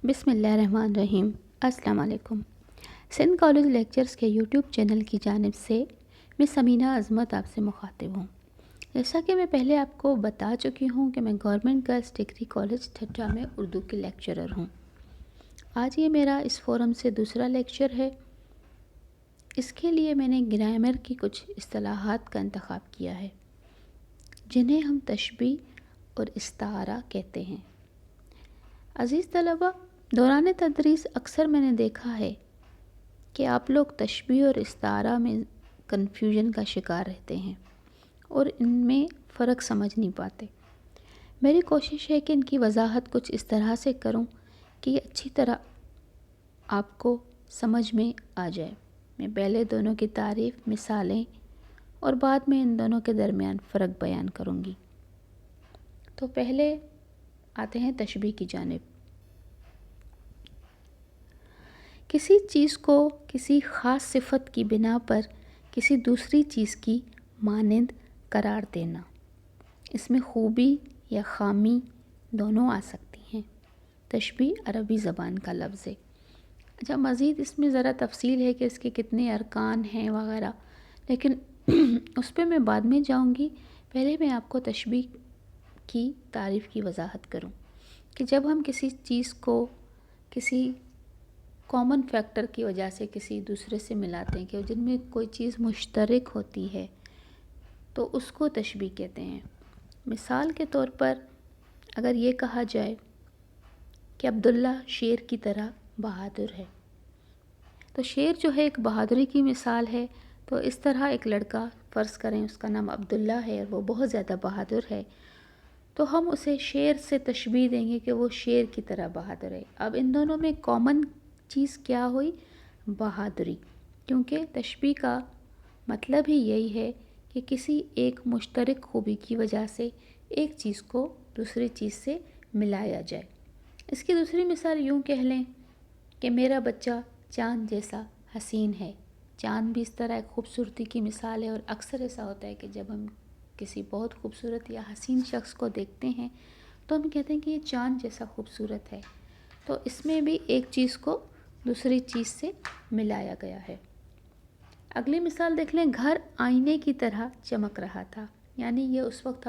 بسم اللہ الرحمن الرحیم۔ السلام علیکم۔ سندھ کالج لیکچرز کے یوٹیوب چینل کی جانب سے میں سمینہ عظمت آپ سے مخاطب ہوں۔ جیسا کہ میں پہلے آپ کو بتا چکی ہوں کہ میں government girls degree college Thatta میں اردو کی لیکچرر ہوں۔ آج یہ میرا اس فورم سے دوسرا لیکچر ہے۔ اس کے لیے میں نے گرامر کی کچھ اصطلاحات کا انتخاب کیا ہے جنہیں ہم تشبیہ اور استعارہ کہتے ہیں۔ عزیز طلبہ، دوران تدریس اکثر میں نے دیکھا ہے کہ آپ لوگ تشبیہ اور استعارہ میں کنفیوژن کا شکار رہتے ہیں اور ان میں فرق سمجھ نہیں پاتے۔ میری کوشش ہے کہ ان کی وضاحت کچھ اس طرح سے کروں کہ یہ اچھی طرح آپ کو سمجھ میں آ جائے۔ میں پہلے دونوں کی تعریف، مثالیں اور بعد میں ان دونوں کے درمیان فرق بیان کروں گی۔ تو پہلے آتے ہیں تشبیہ کی جانب۔ کسی چیز کو کسی خاص صفت کی بنا پر کسی دوسری چیز کی مانند قرار دینا۔ اس میں خوبی یا خامی دونوں آ سکتی ہیں۔ تشبیہ عربی زبان کا لفظ ہے۔ اچھا، مزید اس میں ذرا تفصیل ہے کہ اس کے کتنے ارکان ہیں وغیرہ، لیکن اس پہ میں بعد میں جاؤں گی۔ پہلے میں آپ کو تشبیہ کی تعریف کی وضاحت کروں کہ جب ہم کسی چیز کو کسی کامن فیکٹر کی وجہ سے کسی دوسرے سے ملاتے ہیں کہ جن میں کوئی چیز مشترک ہوتی ہے تو اس کو تشبیہ کہتے ہیں۔ مثال کے طور پر اگر یہ کہا جائے کہ عبداللہ شیر کی طرح بہادر ہے، تو شیر جو ہے ایک بہادری کی مثال ہے۔ تو اس طرح ایک لڑکا، فرض کریں اس کا نام عبداللہ ہے اور وہ بہت زیادہ بہادر ہے، تو ہم اسے شیر سے تشبیہ دیں گے کہ وہ شیر کی طرح بہادر ہے۔ اب ان دونوں میں کامن چیز کیا ہوئی؟ بہادری، کیونکہ تشبیہ کا مطلب ہی یہی ہے کہ کسی ایک مشترک خوبی کی وجہ سے ایک چیز کو دوسری چیز سے ملایا جائے۔ اس کی دوسری مثال یوں کہہ لیں کہ میرا بچہ چاند جیسا حسین ہے۔ چاند بھی اس طرح ایک خوبصورتی کی مثال ہے، اور اکثر ایسا ہوتا ہے کہ جب ہم کسی بہت خوبصورت یا حسین شخص کو دیکھتے ہیں تو ہم کہتے ہیں کہ یہ چاند جیسا خوبصورت ہے۔ تو اس میں بھی ایک چیز کو دوسری چیز سے ملایا گیا ہے۔ اگلی مثال دیکھ لیں، گھر آئینے کی طرح چمک رہا تھا۔ یعنی یہ اس وقت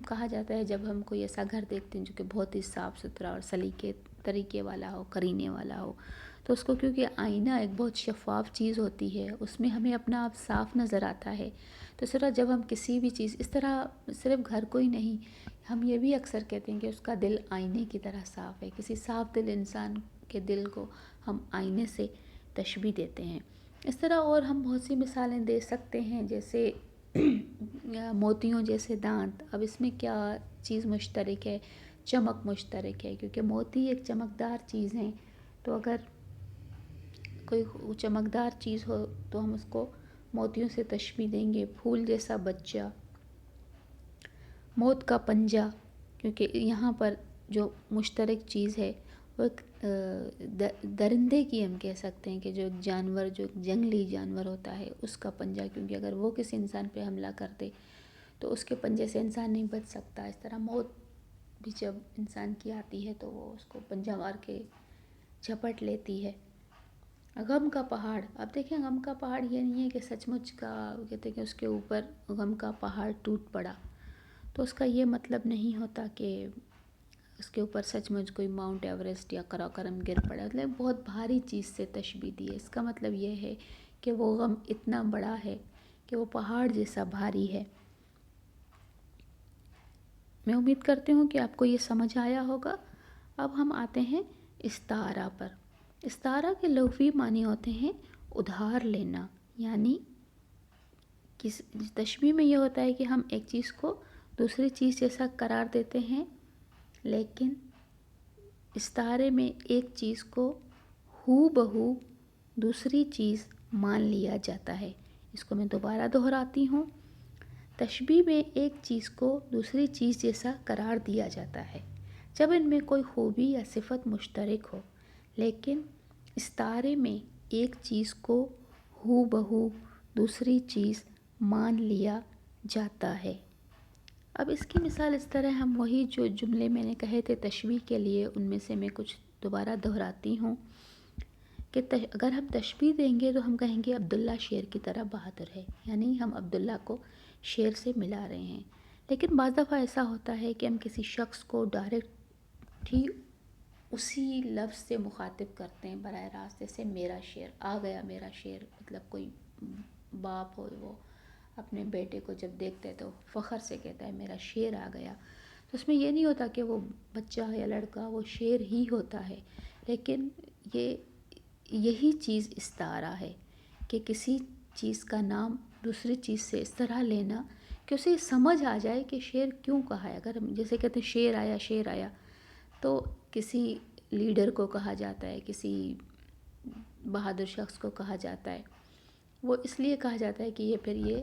کہا جاتا ہے جب ہم کوئی ایسا گھر دیکھتے ہیں جو کہ بہت ہی صاف ستھرا اور سلیقے طریقے والا ہو، کرینے والا ہو، تو اس کو، کیونکہ آئینہ ایک بہت شفاف چیز ہوتی ہے، اس میں ہمیں اپنا آپ صاف نظر آتا ہے۔ تو اس طرح جب ہم کسی بھی چیز، اس طرح صرف گھر کو ہی نہیں، ہم یہ بھی اکثر کہتے ہیں کہ اس کا دل آئینے کی طرح صاف ہے۔ کسی صاف دل انسان کے دل کو ہم آئینے سے تشبیہ دیتے ہیں۔ اس طرح اور ہم بہت سی مثالیں دے سکتے ہیں، جیسے موتیوں جیسے دانت۔ اب اس میں کیا چیز مشترک ہے؟ چمک مشترک ہے، کیونکہ موتی ایک چمکدار چیز ہیں، تو اگر کوئی چمکدار چیز ہو تو ہم اس کو موتیوں سے تشبیہ دیں گے۔ پھول جیسا بچہ، موت کا پنجہ، کیونکہ یہاں پر جو مشترک چیز ہے وہ ایک درندے کی ہم کہہ سکتے ہیں کہ جو ایک جانور، جو ایک جنگلی جانور ہوتا ہے، اس کا پنجہ، کیونکہ اگر وہ کسی انسان پہ حملہ کر دے تو اس کے پنجے سے انسان نہیں بچ سکتا۔ اس طرح موت بھی جب انسان کی آتی ہے تو وہ اس کو پنجہ مار کے جھپٹ لیتی ہے۔ غم کا پہاڑ، اب دیکھیں غم کا پہاڑ یہ نہیں ہے کہ سچ مچ کا کہتے ہیں کہ اس کے اوپر غم کا پہاڑ ٹوٹ پڑا، تو اس کا یہ مطلب نہیں ہوتا کہ اس کے اوپر سچ مچ کوئی ماؤنٹ ایوریسٹ یا قراقرم گر پڑا، مطلب بہت بھاری چیز سے تشبیہ دی ہے۔ اس کا مطلب یہ ہے کہ وہ غم اتنا بڑا ہے کہ وہ پہاڑ جیسا بھاری ہے۔ میں امید کرتی ہوں کہ آپ کو یہ سمجھ آیا ہوگا۔ اب ہم آتے ہیں استعارہ پر۔ استعارہ کے لغوی معنی ہوتے ہیں ادھار لینا، یعنی تشبیہ میں یہ ہوتا ہے کہ ہم ایک چیز کو دوسری چیز جیسا قرار دیتے ہیں، لیکن استعارے میں ایک چیز کو ہو بہو دوسری چیز مان لیا جاتا ہے۔ اس کو میں دوبارہ دہراتی ہوں، تشبیہ میں ایک چیز کو دوسری چیز جیسا قرار دیا جاتا ہے جب ان میں کوئی خوبی یا صفت مشترک ہو، لیکن استعارے میں ایک چیز کو ہو بہو دوسری چیز مان لیا جاتا ہے۔ اب اس کی مثال اس طرح ہم وہی جو جملے میں نے کہے تھے تشبیہ کے لیے، ان میں سے میں کچھ دوبارہ دہراتی ہوں کہ اگر ہم تشبیہ دیں گے تو ہم کہیں گے عبداللہ شیر کی طرح بہادر ہے، یعنی ہم عبداللہ کو شیر سے ملا رہے ہیں۔ لیکن بعض دفعہ ایسا ہوتا ہے کہ ہم کسی شخص کو ڈائریکٹ ہی اسی لفظ سے مخاطب کرتے ہیں براہ راست، جیسے میرا شیر آ گیا، میرا شیر، مطلب کوئی باپ ہو وہ اپنے بیٹے کو جب دیکھتا ہے تو فخر سے کہتا ہے میرا شیر آ گیا۔ تو اس میں یہ نہیں ہوتا کہ وہ بچہ یا لڑکا وہ شیر ہی ہوتا ہے، لیکن یہی چیز استعارہ ہے کہ کسی چیز کا نام دوسری چیز سے اس طرح لینا کہ اسے سمجھ آ جائے کہ شیر کیوں کہا ہے۔ اگر ہم جیسے کہتے ہیں شیر آیا، شیر آیا، تو کسی لیڈر کو کہا جاتا ہے، کسی بہادر شخص کو کہا جاتا ہے، وہ اس لیے کہا جاتا ہے کہ یہ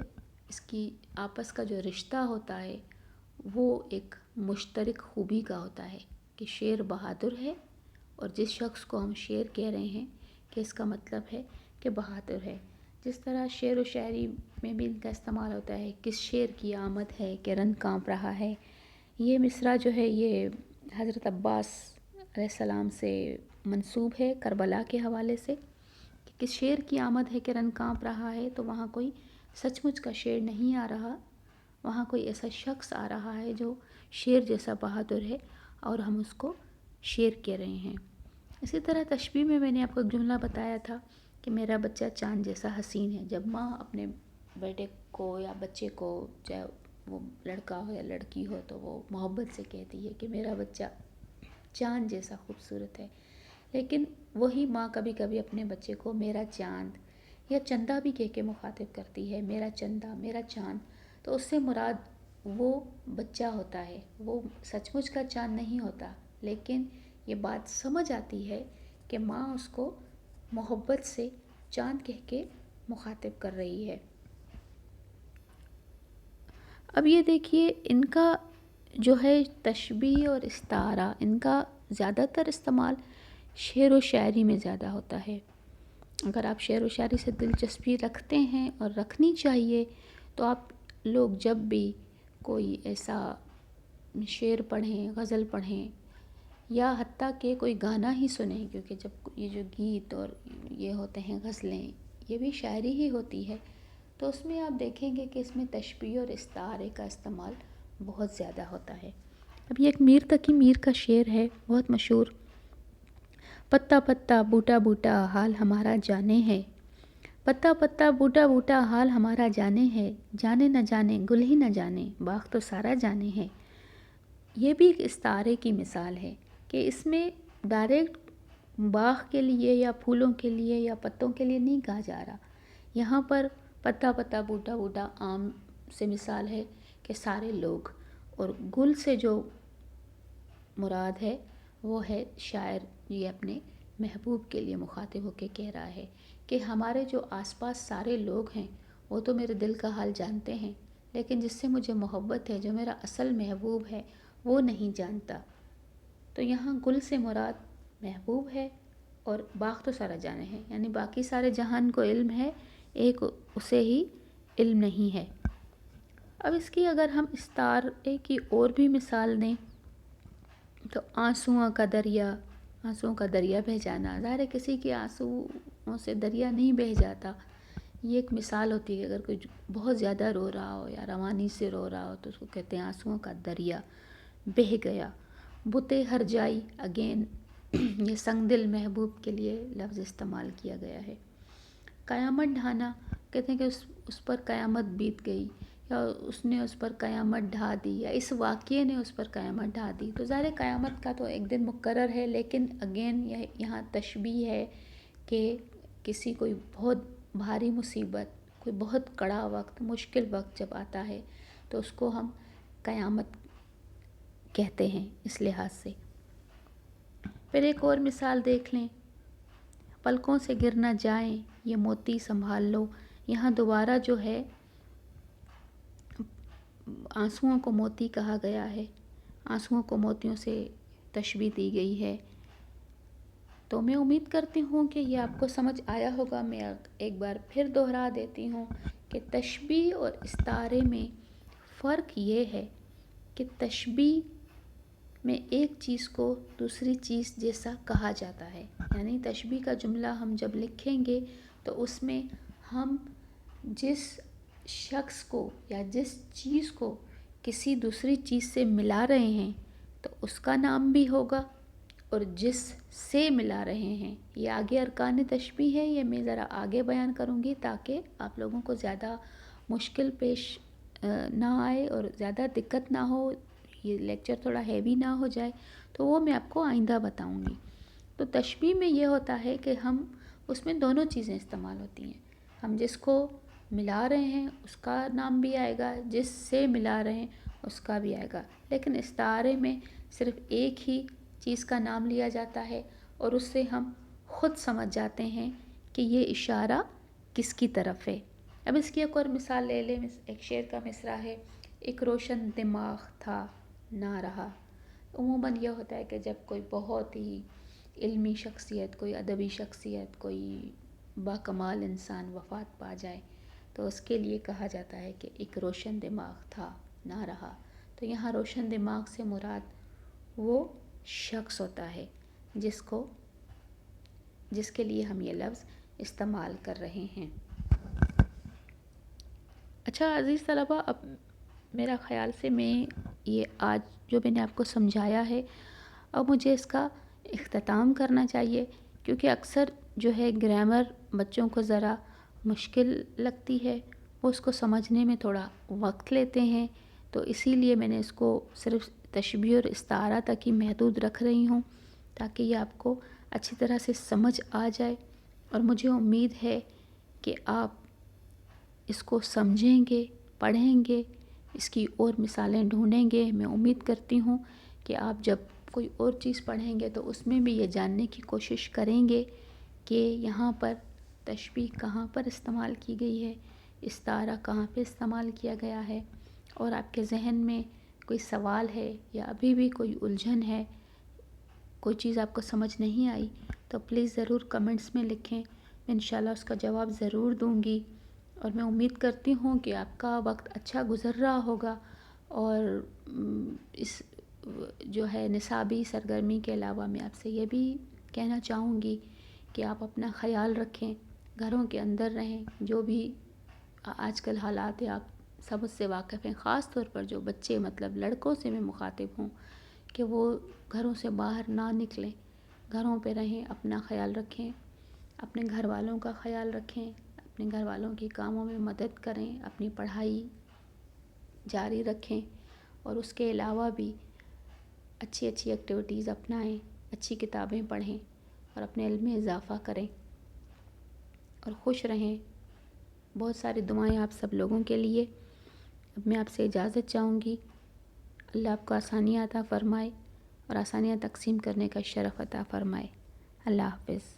اس کی آپس کا جو رشتہ ہوتا ہے وہ ایک مشترک خوبی کا ہوتا ہے کہ شیر بہادر ہے، اور جس شخص کو ہم شیر کہہ رہے ہیں کہ اس کا مطلب ہے کہ بہادر ہے۔ جس طرح شعر و شاعری میں بھی ان کا استعمال ہوتا ہے، کس شیر کی آمد ہے کہ رن کانپ رہا ہے۔ یہ مصرع جو ہے یہ حضرت عباس علیہ السلام سے منسوب ہے کربلا کے حوالے سے، کہ کس شیر کی آمد ہے کہ رن کانپ رہا ہے، تو وہاں کوئی سچ مچ کا شیر نہیں آ رہا، وہاں کوئی ایسا شخص آ رہا ہے جو شیر جیسا بہادر ہے اور ہم اس کو شیر کہہ رہے ہیں۔ اسی طرح تشبیہ میں نے آپ کو ایک جملہ بتایا تھا کہ میرا بچہ چاند جیسا حسین ہے۔ جب ماں اپنے بیٹے کو یا بچے کو، چاہے وہ لڑکا ہو یا لڑکی ہو، تو وہ محبت سے کہتی ہے کہ میرا بچہ چاند جیسا خوبصورت ہے۔ لیکن وہی ماں کبھی کبھی اپنے بچے کو میرا چاند یا چندہ بھی کہہ کے مخاطب کرتی ہے، میرا چندہ، میرا چاند، تو اس سے مراد وہ بچہ ہوتا ہے، وہ سچ مچ کا چاند نہیں ہوتا، لیکن یہ بات سمجھ آتی ہے کہ ماں اس کو محبت سے چاند کہہ کے مخاطب کر رہی ہے۔ اب یہ دیکھیے ان کا جو ہے تشبیہ اور استعارہ، ان کا زیادہ تر استعمال شعر و شاعری میں زیادہ ہوتا ہے۔ اگر آپ شعر و شاعری سے دلچسپی رکھتے ہیں اور رکھنی چاہیے، تو آپ لوگ جب بھی کوئی ایسا شعر پڑھیں، غزل پڑھیں، یا حتیٰ کہ کوئی گانا ہی سنیں، کیونکہ جب یہ جو گیت اور یہ ہوتے ہیں غزلیں، یہ بھی شاعری ہی ہوتی ہے، تو اس میں آپ دیکھیں گے کہ اس میں تشبیہ اور استعارے کا استعمال بہت زیادہ ہوتا ہے۔ اب یہ ایک میر تقی میر کا شعر ہے، بہت مشہور۔ پتا پتا بوٹا بوٹا حال ہمارا جانے ہے، پتا پتا بوٹا بوٹا حال ہمارا جانے ہے، جانے نہ جانے گل ہی نہ جانے باغ تو سارا جانے ہے۔ یہ بھی ایک استعارے کی مثال ہے کہ اس میں ڈائریکٹ باغ کے لیے یا پھولوں کے لیے یا پتوں کے لیے نہیں کہا جا رہا، یہاں پر پتا پتا بوٹا بوٹا عام سے مثال ہے کہ سارے لوگ، اور گل سے جو مراد ہے وہ ہے شاعر یہ اپنے محبوب کے لیے مخاطب ہو کے کہہ رہا ہے کہ ہمارے جو آس پاس سارے لوگ ہیں وہ تو میرے دل کا حال جانتے ہیں، لیکن جس سے مجھے محبت ہے، جو میرا اصل محبوب ہے، وہ نہیں جانتا۔ تو یہاں گل سے مراد محبوب ہے، اور باغ تو سارا جانے ہے، یعنی باقی سارے جہان کو علم ہے، ایک اسے ہی علم نہیں ہے۔ اب اس کی اگر ہم استعارے کی اور بھی مثال دیں تو آنسوؤں کا دریا، آنسوؤں کا دریا بہہ جانا، ظاہر ہے کسی کے آنسوؤں سے دریا نہیں بہہ جاتا، یہ ایک مثال ہوتی ہے کہ اگر کوئی بہت زیادہ رو رہا ہو یا روانی سے رو رہا ہو تو اس کو کہتے ہیں آنسوؤں کا دریا بہہ گیا۔ بتے ہر جائی، اگین یہ سنگ دل محبوب کے لیے لفظ استعمال کیا گیا ہے۔ قیامت ڈھانا، کہتے ہیں کہ اس پر قیامت بیت گئی، یا اس نے اس پر قیامت ڈھا دی، یا اس واقعے نے اس پر قیامت ڈھا دی۔ تو ظاہر قیامت کا تو ایک دن مقرر ہے، لیکن اگین یہاں تشبیہ ہے کہ کسی کوئی بہت بھاری مصیبت، کوئی بہت کڑا وقت، مشکل وقت جب آتا ہے تو اس کو ہم قیامت کہتے ہیں اس لحاظ سے۔ پھر ایک اور مثال دیکھ لیں، پلکوں سے گر نہ جائیں یہ موتی سنبھال لو، یہاں دوبارہ جو ہے آنسوؤں کو موتی کہا گیا ہے، آنسوؤں کو موتیوں سے تشبیہ دی گئی ہے۔ تو میں امید کرتی ہوں کہ یہ آپ کو سمجھ آیا ہوگا۔ میں ایک بار پھر دہرا دیتی ہوں کہ تشبیہ اور استعارے میں فرق یہ ہے کہ تشبیہ میں ایک چیز کو دوسری چیز جیسا کہا جاتا ہے. یعنی تشبیہ کا جملہ ہم جب لکھیں گے تو اس میں ہم جس شخص کو یا جس چیز کو کسی دوسری چیز سے ملا رہے ہیں تو اس کا نام بھی ہوگا، اور جس سے ملا رہے ہیں. یہ آگے ارکان تشبیہ ہے، یہ میں ذرا آگے بیان کروں گی تاکہ آپ لوگوں کو زیادہ مشکل پیش نہ آئے اور زیادہ دقت نہ ہو، یہ لیکچر تھوڑا ہیوی نہ ہو جائے، تو وہ میں آپ کو آئندہ بتاؤں گی. تو تشبیہ میں یہ ہوتا ہے کہ ہم اس میں دونوں چیزیں استعمال ہوتی ہیں. ہم جس کو ملا رہے ہیں اس کا نام بھی آئے گا، جس سے ملا رہے ہیں اس کا بھی آئے گا. لیکن استعارے میں صرف ایک ہی چیز کا نام لیا جاتا ہے اور اس سے ہم خود سمجھ جاتے ہیں کہ یہ اشارہ کس کی طرف ہے. اب اس کی ایک اور مثال لے لیں. ایک شعر کا مصرع ہے، ایک روشن دماغ تھا نہ رہا. عموماً یہ ہوتا ہے کہ جب کوئی بہت ہی علمی شخصیت، کوئی ادبی شخصیت، کوئی باکمال انسان وفات پا جائے تو اس کے لیے کہا جاتا ہے کہ ایک روشن دماغ تھا نہ رہا. تو یہاں روشن دماغ سے مراد وہ شخص ہوتا ہے جس کے لیے ہم یہ لفظ استعمال کر رہے ہیں. اچھا عزیز طلبہ، اب میرا خیال سے میں یہ آج جو میں نے آپ کو سمجھایا ہے اب مجھے اس کا اختتام کرنا چاہیے، کیونکہ اکثر جو ہے گرامر بچوں کو ذرا مشکل لگتی ہے، وہ اس کو سمجھنے میں تھوڑا وقت لیتے ہیں. تو اسی لیے میں نے اس کو صرف تشبیہ اور استعارہ تک ہی محدود رکھ رہی ہوں تاکہ یہ آپ کو اچھی طرح سے سمجھ آ جائے. اور مجھے امید ہے کہ آپ اس کو سمجھیں گے، پڑھیں گے، اس کی اور مثالیں ڈھونڈیں گے. میں امید کرتی ہوں کہ آپ جب کوئی اور چیز پڑھیں گے تو اس میں بھی یہ جاننے کی کوشش کریں گے کہ یہاں پر تشبیہ کہاں پر استعمال کی گئی ہے، استعارہ کہاں پہ استعمال کیا گیا ہے. اور آپ کے ذہن میں کوئی سوال ہے یا ابھی بھی کوئی الجھن ہے، کوئی چیز آپ کو سمجھ نہیں آئی تو پلیز ضرور کمنٹس میں لکھیں. میں انشاءاللہ اس کا جواب ضرور دوں گی. اور میں امید کرتی ہوں کہ آپ کا وقت اچھا گزر رہا ہوگا. اور اس جو ہے نصابی سرگرمی کے علاوہ میں آپ سے یہ بھی کہنا چاہوں گی کہ آپ اپنا خیال رکھیں، گھروں کے اندر رہیں. جو بھی آج کل حالات ہیں آپ سب اس سے واقف ہیں، خاص طور پر جو بچے، مطلب لڑکوں سے میں مخاطب ہوں کہ وہ گھروں سے باہر نہ نکلیں، گھروں پہ رہیں، اپنا خیال رکھیں، اپنے گھر والوں کا خیال رکھیں، اپنے گھر والوں کی کاموں میں مدد کریں، اپنی پڑھائی جاری رکھیں. اور اس کے علاوہ بھی اچھی ایکٹیویٹیز اپنائیں، اچھی کتابیں پڑھیں اور اپنے علم میں اضافہ کریں اور خوش رہیں. بہت ساری دعائیں آپ سب لوگوں کے لیے. اب میں آپ سے اجازت چاہوں گی. اللہ آپ کو آسانیاں عطا فرمائے اور آسانیاں تقسیم کرنے کا شرف عطا فرمائے. اللہ حافظ.